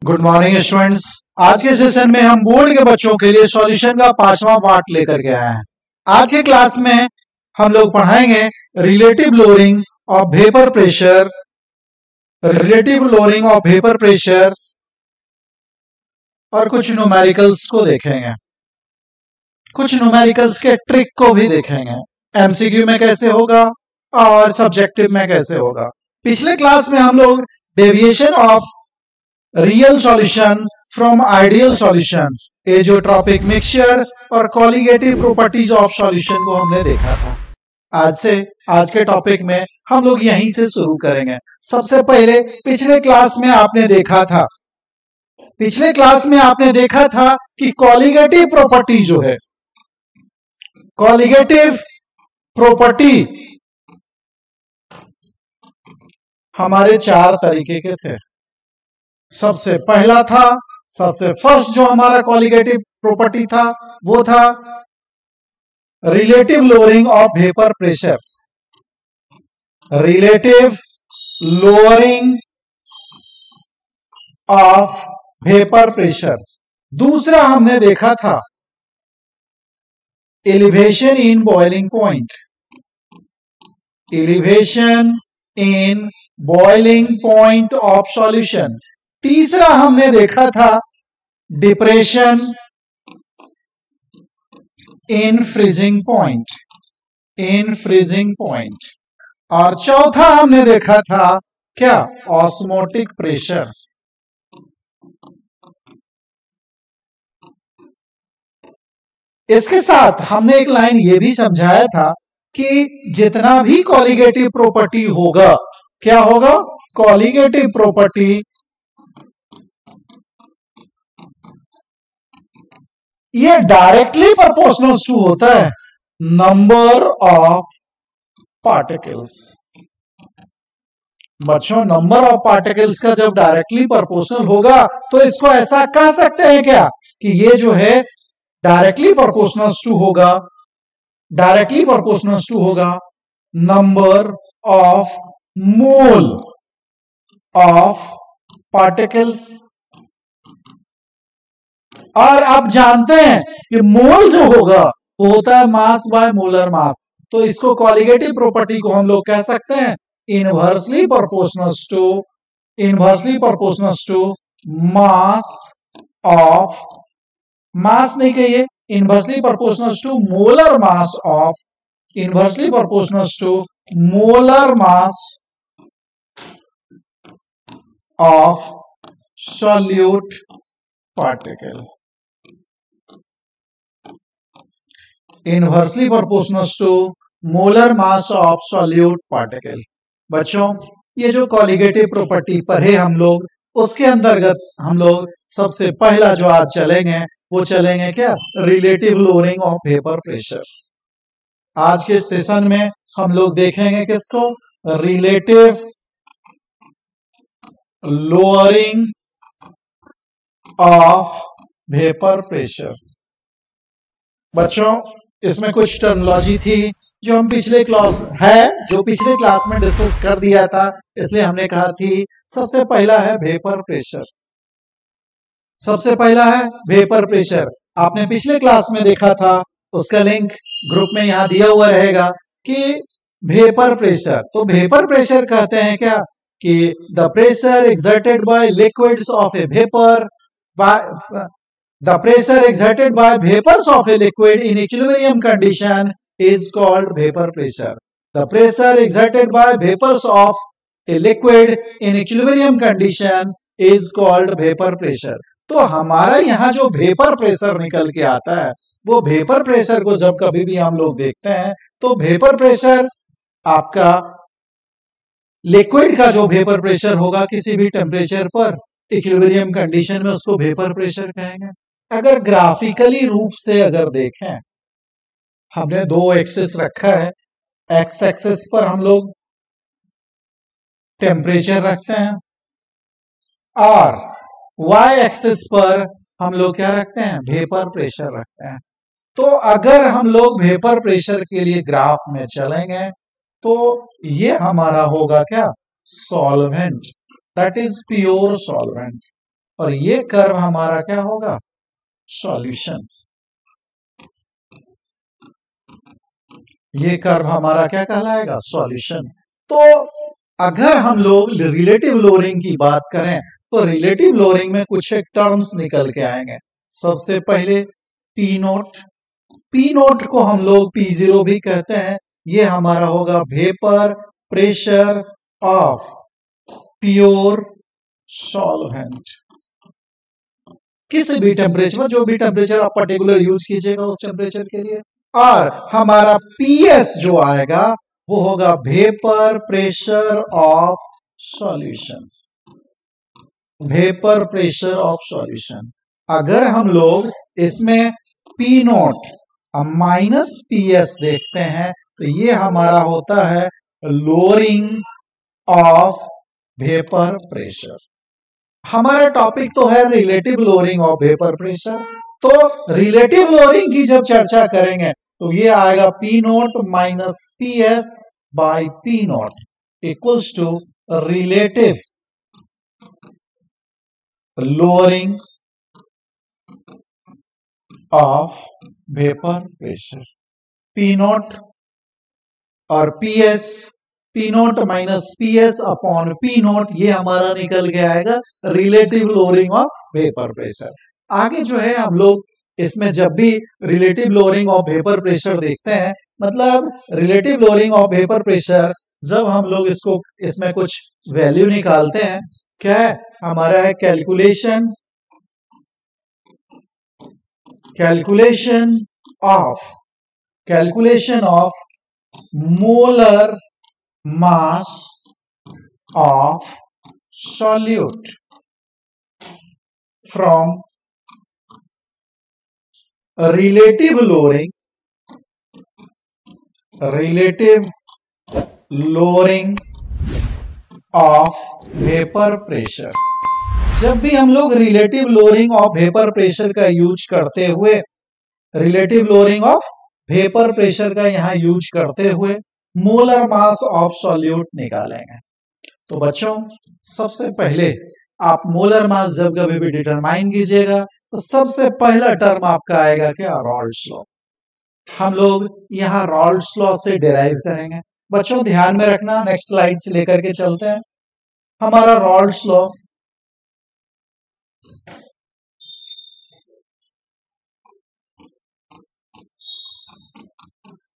Good morning students. आज के session में हम बोर्ड के बच्चों के लिए सॉल्यूशन का 5वां पार्ट लेकर के आए हैं। आज के क्लास में हम लोग पढ़ाएंगे relative lowering of vapour pressure, और कुछ न्यूमेरिकल्स को देखेंगे, कुछ न्यूमेरिकल्स के ट्रिक को भी देखेंगे। एमसीक्यू में कैसे होगा और सब्जेक्टिव में कैसे होगा। पिछले क्लास में हम लोग deviation of real solution from ideal solution, azeotropic mixture और कॉलिगेटिव प्रॉपर्टीज ऑफ सॉल्यूशन को हमने देखा था। आज के टॉपिक में हम लोग यहीं से शुरू करेंगे। सबसे पहले पिछले क्लास में आपने देखा था कि कॉलिगेटिव प्रॉपर्टी जो है, कॉलिगेटिव प्रॉपर्टी हमारे 4 तरीके के थे। सबसे फर्स्ट जो हमारा कॉलिगेटिव प्रॉपर्टी था वो था relative lowering of vapour pressure, relative lowering of vapour pressure. दूसरा हमने देखा था elevation in boiling point, elevation in boiling point of solution. तीसरा हमने देखा था डिप्रेशन इन फ्रीजिंग पॉइंट, और चौथा हमने देखा था क्या, ऑस्मोटिक प्रेशर। इसके साथ हमने एक लाइन ये भी समझाया था कि जितना भी कॉलिगेटिव प्रॉपर्टी होगा, क्या होगा, कॉलिगेटिव प्रॉपर्टी ये डायरेक्टली प्रोपोर्शनल टू होता है नंबर ऑफ पार्टिकल्स। बच्चों, नंबर ऑफ पार्टिकल्स का जब डायरेक्टली प्रोपोर्शनल होगा तो इसको ऐसा कह सकते हैं क्या कि ये जो है डायरेक्टली प्रोपोर्शनल टू होगा number of mole of particles. और आप जानते हैं कि मोल जो होगा वो होता है मास बाय मोलर मास, तो इसको कॉलिगेटिव प्रॉपर्टी को हम लोग कह सकते हैं inversely proportional to mass of, mass नहीं कहिए, inversely proportional to molar mass of, inversely proportional to molar mass of solute particle, inversely proportional to molar mass of solute particle. बच्चों, ये जो कॉलिगेटिव प्रॉपर्टी पढ़े हम लोग, उसके अंतर्गत हम लोग सबसे पहला जो आज चलेंगे वो चलेंगे क्या, relative lowering of vapour pressure. आज के सेशन में हम लोग देखेंगे किसको, relative lowering of vapour pressure. बच्चों, इसमें कुछ टर्मिनोलॉजी थी जो पिछले क्लास में डिस्कस कर दिया था, इसलिए हमने कहा थी सबसे पहला है वेपर प्रेशर। आपने पिछले क्लास में देखा था, उसका लिंक ग्रुप में यहां दिया हुआ रहेगा कि वेपर प्रेशर, तो वेपर प्रेशर कहते हैं क्या कि the pressure exerted by liquids of A vapour, the pressure exerted by vapors of a liquid in equilibrium condition is called vapor pressure. The pressure exerted by vapors of a liquid in equilibrium condition is called vapor pressure. तो हमारा यहाँ जो vapour pressure निकल के आता है, वो vapour pressure को जब कभी भी हम लोग देखते हैं तो वेपर प्रेशर आपका लिक्विड का जो वेपर प्रेशर होगा किसी भी टेम्परेचर पर इक्विलिब्रियम कंडीशन में, उसको वेपर प्रेशर कहेंगे। अगर ग्राफिकली रूप से अगर देखें, हमने 2 एक्सिस रखा है, एक्स एक्सिस पर हम लोग टेम्परेचर रखते हैं और वाई एक्सिस पर हम लोग क्या रखते हैं, वेपर प्रेशर रखते हैं। तो अगर हम लोग वेपर प्रेशर के लिए ग्राफ में चलेंगे तो ये हमारा होगा क्या, solvent, that is pure solvent. और ये कर्व हमारा क्या होगा, सॉल्यूशन। ये कर्व हमारा क्या कहलाएगा, सॉल्यूशन। तो अगर हम लोग रिलेटिव लोअरिंग की बात करें तो रिलेटिव लोअरिंग में कुछ एक टर्म्स निकल के आएंगे। सबसे पहले पी नोट, पी नोट को हम लोग P0 भी कहते हैं। ये हमारा होगा vapour pressure of pure solvent. किसी भी टेम्परेचर, जो भी टेम्परेचर आप पर्टिकुलर यूज कीजिएगा उस टेम्परेचर के लिए। और हमारा PS जो आएगा वो होगा vapour pressure of solution, vapour pressure of solution. अगर हम लोग इसमें P नोट माइनस PS देखते हैं तो ये हमारा होता है लोअरिंग ऑफ वेपर प्रेशर। हमारा टॉपिक तो है relative lowering of vapour pressure. तो रिलेटिव लोअरिंग की जब चर्चा करेंगे तो ये आएगा P naught minus PS by P naught equals to relative lowering of vapour pressure. P naught और PS, P naught minus PS upon P naught, ये हमारा निकल के आएगा relative lowering of vapour pressure. आगे जो है हम लोग इसमें जब भी relative lowering of vapour pressure देखते हैं, मतलब relative lowering of vapour pressure, जब हम लोग इसको इसमें कुछ वैल्यू निकालते हैं, क्या है हमारा है calculation, calculation of molar mass of solute from relative lowering of vapor pressure। जब भी हम लोग relative lowering of vapour pressure का यूज करते हुए, relative lowering of vapour pressure का यहां यूज करते हुए मोलर मास ऑफ सॉल्यूट निकालेंगे। तो बच्चों सबसे पहले आप मोलर मास जब कभी भी डिटरमाइन कीजिएगा तो सबसे पहला टर्म आपका आएगा क्या, रॉल्ड्स लॉ। हम लोग यहां रॉल्ड्स लॉ से डिराइव करेंगे। बच्चों ध्यान में रखना, नेक्स्ट स्लाइड से लेकर के चलते हैं। हमारा रॉल्ड्स लॉ,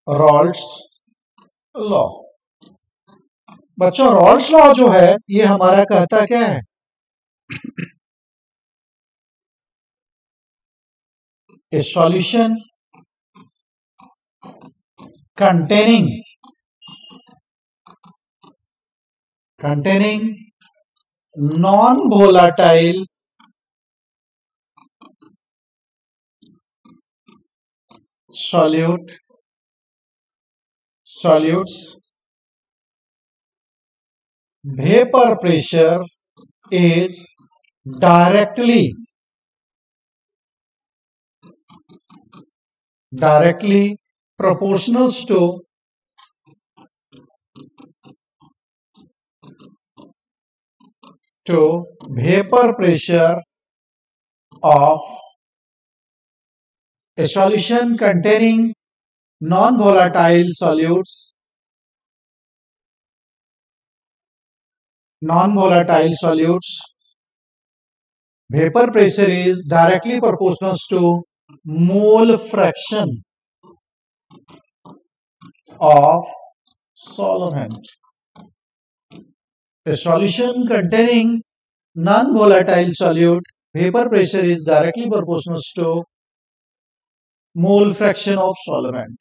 रॉल्ड्स लॉ। बच्चों रॉल्ड्स लॉ जो है ये हमारा कहता क्या है, ए solution containing non-volatile solutes vapor pressure is directly proportional to vapor pressure of a solution containing non-volatile solutes, vapor pressure is directly proportional to mole fraction of solvent. A solution containing non-volatile solute, vapor pressure is directly proportional to mole fraction of solvent.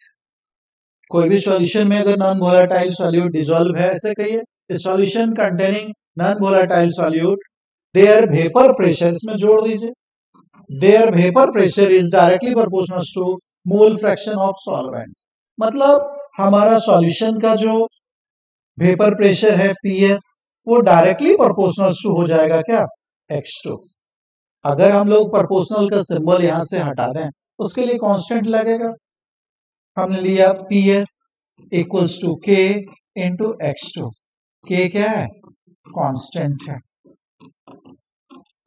कोई भी solution में अगर non volatile solute dissolve है, ऐसे कहिए solution containing non volatile solute, there vapour pressure, इसमें जोड़ दीजिए, there vapour pressure is directly proportional to mole fraction of solvent. मतलब हमारा सॉल्यूशन का जो वेपर प्रेशर है PS, वो डायरेक्टली प्रोपोर्शनल टू हो जाएगा क्या, X2। अगर हम लोग प्रोपोर्शनल का सिंबल यहां से हटा दें उसके लिए कांस्टेंट लगेगा। हमने लिया PS equals to K into X2। K क्या है, कांस्टेंट है।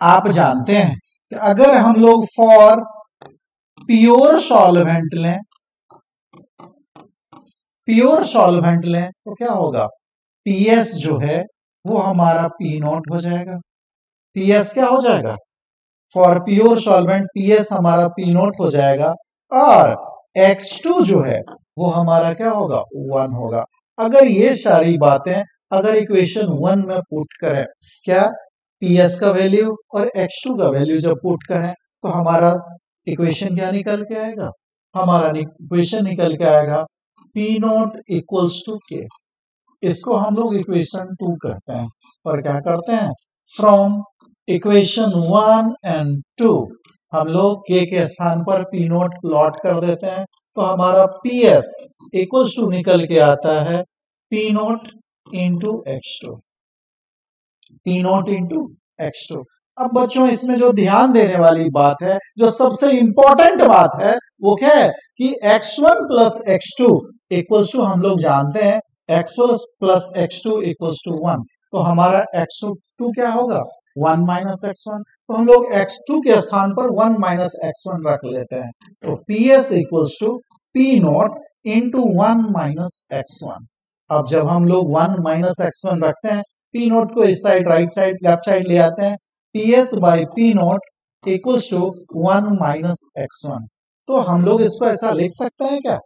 आप जानते हैं कि अगर हम लोग फॉर प्योर सॉल्वेंट लें, प्योर सॉल्वेंट लें तो क्या होगा, पीएस जो है वो हमारा पी नॉट हो जाएगा। पीएस क्या हो जाएगा, फॉर प्योर सॉल्वेंट पीएस हमारा पी नॉट हो जाएगा, और X2 जो है वो हमारा क्या होगा, 1 होगा। अगर ये सारी बातें अगर इक्वेशन 1 में पुट करें, क्या पीएस का वैल्यू और X2 का वैल्यू जब पुट करें तो हमारा इक्वेशन क्या निकल के आएगा, हमारा इक्वेशन निकल के आएगा पी नॉट इक्वल्स टू के। इसको हम लोग इक्वेशन 2 कहते हैं, और क्या करते हैं, फ्रॉम इक्वेशन 1 एंड 2 हम लोग के स्थान पर पी नॉट प्लॉट कर देते हैं, तो हमारा पी एस इक्वल्स टू निकल के आता है P not into X2, P not into X2। अब बच्चों इसमें जो ध्यान देने वाली बात है, जो सबसे इंपॉर्टेंट बात है, वो क्या है कि X1 plus X2 equals to, हम लोग जानते हैं X1 plus X2 equals to 1, तो हमारा X2 क्या होगा, 1 माइनस X1, तो हम लोग X2 के स्थान पर 1 माइनस X1 रख लेते हैं, तो PS equals to P naught into 1 minus X1। अब जब हम लोग 1 माइनस X1 रखते हैं, P नॉट को इस side right side left side ले आते हैं, PS by P naught equals to 1 minus X1। तो हम लोग इसको ऐसा लिख सकते हैं क्या,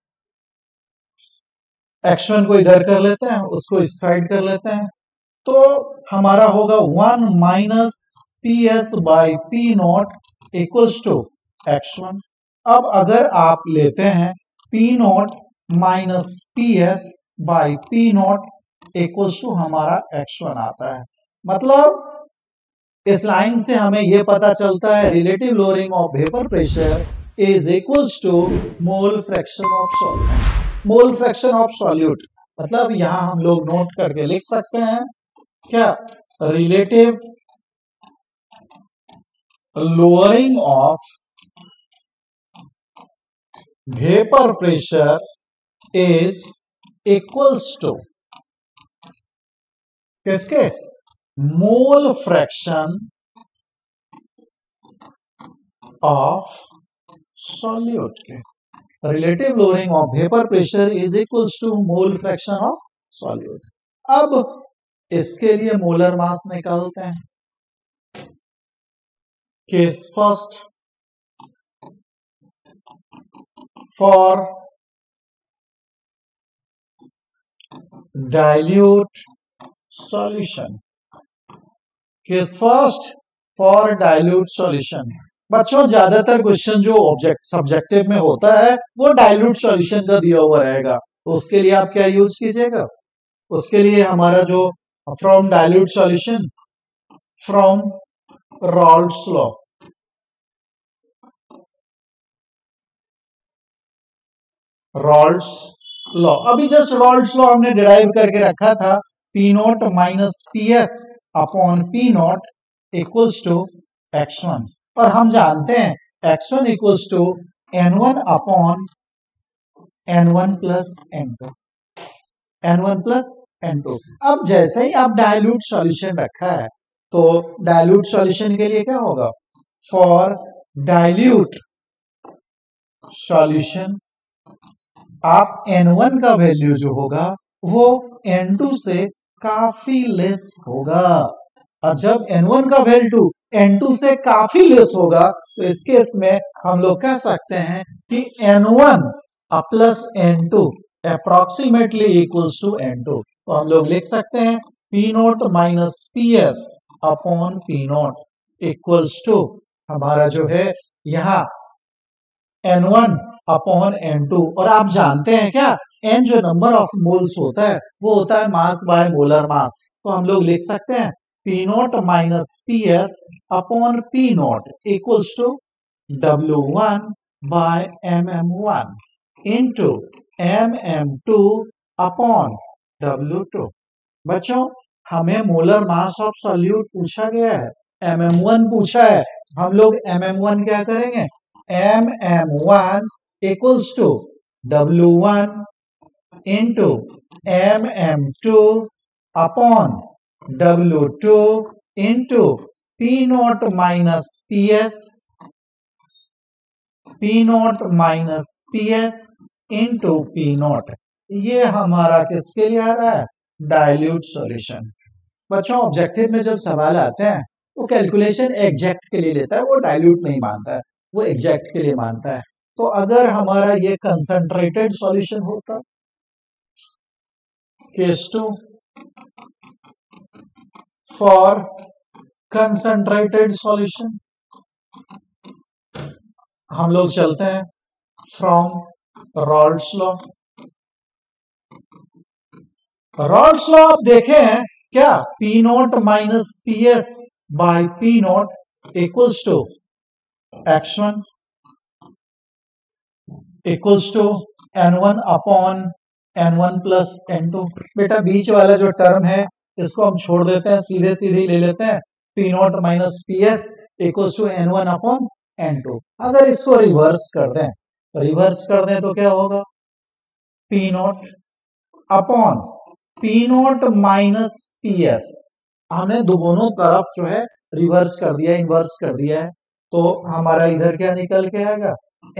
X1 को इधर कर लेते हैं, उसको इस साइड कर लेते हैं, तो हमारा होगा 1 minus PS by P naught equals to X1। अब अगर आप लेते हैं P naught minus PS by P naught equals to हमारा X1 आता है। मतलब इस लाइन से हमें यह पता चलता है relative lowering of vapour pressure is equals to mole fraction of solvent. Mole fraction of solute, मतलब यहां हम लोग नोट करके लिख सकते हैं क्या, relative lowering of vapour pressure is equals to किसके, मोल फ्रैक्शन ऑफ सॉल्यूट के। Relative lowering of vapour pressure is equals to mole fraction of solute. अब इसके लिए मोलर मास निकालते हैं। Case first, for dilute solution, case first for dilute solution. बच्चों ज्यादातर question जो सब्जेक्टिव में होता है वो डाइल्यूट सॉल्यूशन का दिया हुआ रहेगा, तो उसके लिए आप क्या यूज कीजिएगा, उसके लिए हमारा जो from dilute solution, from Raoult's law, Raoult's law, अभी जस्ट रॉल्ड्स लॉ हमने डिराइव करके रखा था, P naught minus P S upon P naught equals to X1, और हम जानते हैं X1 equals to N1 upon N1 plus N2, N1 plus N2। अब जैसे ही आप डाइल्यूट सॉल्यूशन रखा है, तो डाइल्यूट सॉल्यूशन के लिए क्या होगा, फॉर डाइल्यूट सॉल्यूशन आप N1 का वैल्यू जो होगा वो N2 से काफी लेस होगा, और जब N1 का वैल्यू N2 से काफी लेस होगा तो इस केस में हम लोग कह सकते हैं कि N1 plus N2 approximately equals to N2, तो हम लोग लिख सकते हैं P naught minus PS upon P naught equals to हमारा जो है यहाँ N1 अपॉन N2, और आप जानते हैं क्या, N जो नंबर ऑफ मोल्स होता है वो होता है मास बाय मोलर मास, तो हम लोग लिख सकते हैं P naught minus PS upon P naught equals to W1 by MM1 into MM2 upon W2। बच्चों हमें मोलर मास ऑफ सॉल्यूट पूछा गया है, MM1 पूछा है, हम लोग MM1 क्या करेंगे, MM1 equals to W1 into MM2 upon W2 into P naught minus P S, P naught minus P S into P naught, ये हमारा किसके लिए आ रहा है, डाइल्यूट सॉल्यूशन। बच्चों ऑब्जेक्टिव में जब सवाल आते हैं वो कैलकुलेशन एग्जैक्ट के लिए लेता है, वो डाइल्यूट नहीं मानता है, वो एग्जैक्ट के लिए मानता है। तो अगर हमारा ये कंसंट्रेटेड सॉल्यूशन होता, केस 2 फॉर कंसंट्रेटेड सॉल्यूशन, हम लोग चलते हैं from Raoult's law. Raoult's law आप देखे हैं क्या, P naught minus P S by P naught equals to x1 equals to n1 upon n1 plus n2। बेटा बीच वाला जो टर्म है इसको हम छोड़ देते हैं, सीधे सीधे ले लेते हैं, P naught minus P S equals to n1 upon n2। अगर इसको रिवर्स कर दें तो क्या होगा, P naught upon P naught minus P S, हमने दोनों तरफ जो है रिवर्स कर दिया, इन्वर्स कर दिया है, तो हमारा इधर क्या निकल के आएगा,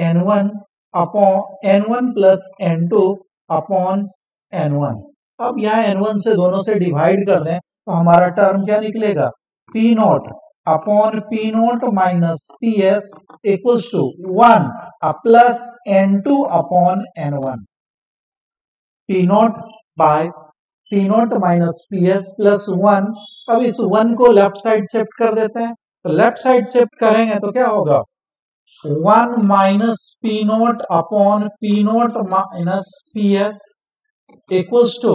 n1 upon n1 plus n2 upon n1। अब यहाँ n1 से दोनों से डिवाइड कर दें तो हमारा टर्म क्या निकलेगा, P naught upon P naught minus P S equals to 1 plus n2 upon n1, P naught by P naught minus P S plus 1। अब इस 1 को लेफ्ट साइड शिफ्ट कर देते हैं, तो लेफ्ट साइड शिफ्ट करेंगे तो क्या होगा, 1 minus P naught upon P naught minus P S equals to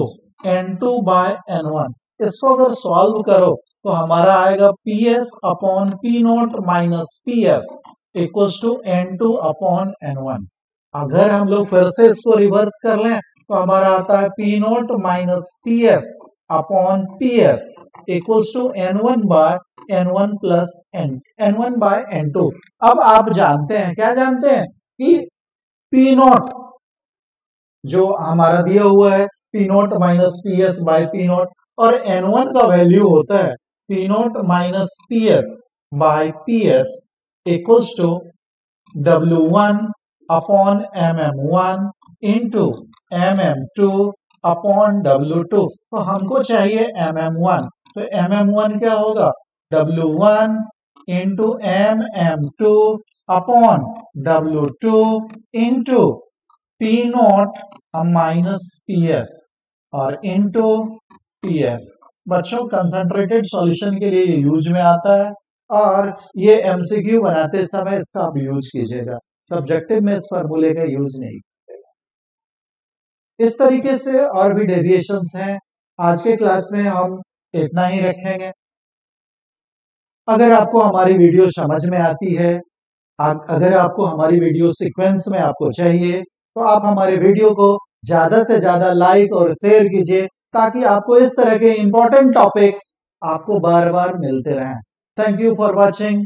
n2 by n1। इसको अगर सॉल्व करो तो हमारा आएगा P S upon P naught minus P S equals to n2 upon n1। अगर हम लोग फिर से इसको रिवर्स कर लें तो हमारा आता है P naught minus P S upon P S equals to n1 by n1 plus n1 by n2। अब आप जानते हैं, क्या जानते हैं कि पी नॉट जो हमारा दिया हुआ है P naught minus P S by P naught, और n1 का वैल्यू होता है P naught minus P S by P S equals to W1 upon MM1 into MM2 upon W2। तो हमको चाहिए MM1, तो MM1 क्या होगा, W1 into MM2 upon W2 into P naught minus P S और into P S. बच्चों concentrated solution के लिए यूज में आता है और ये एमसीक्यू बनाते समय इसका आप यूज कीजिएगा, सब्जेक्टिव में इस फॉर्मूले का यूज नहीं करेगा। इस तरीके से और भी डेविएशंस हैं। आज के क्लास में हम इतना ही रखेंगे। अगर आपको हमारी वीडियो समझ में आती है, अगर आपको हमारी वीडियो सीक्वेंस में आपको चाहिए तो आप हमारे वीडियो को ज्यादा से ज्यादा लाइक और शेयर कीजिए ताकि आपको इस तरह के इंपॉर्टेंट टॉपिक्स आपको बार बार मिलते रहें। Thank you for watching.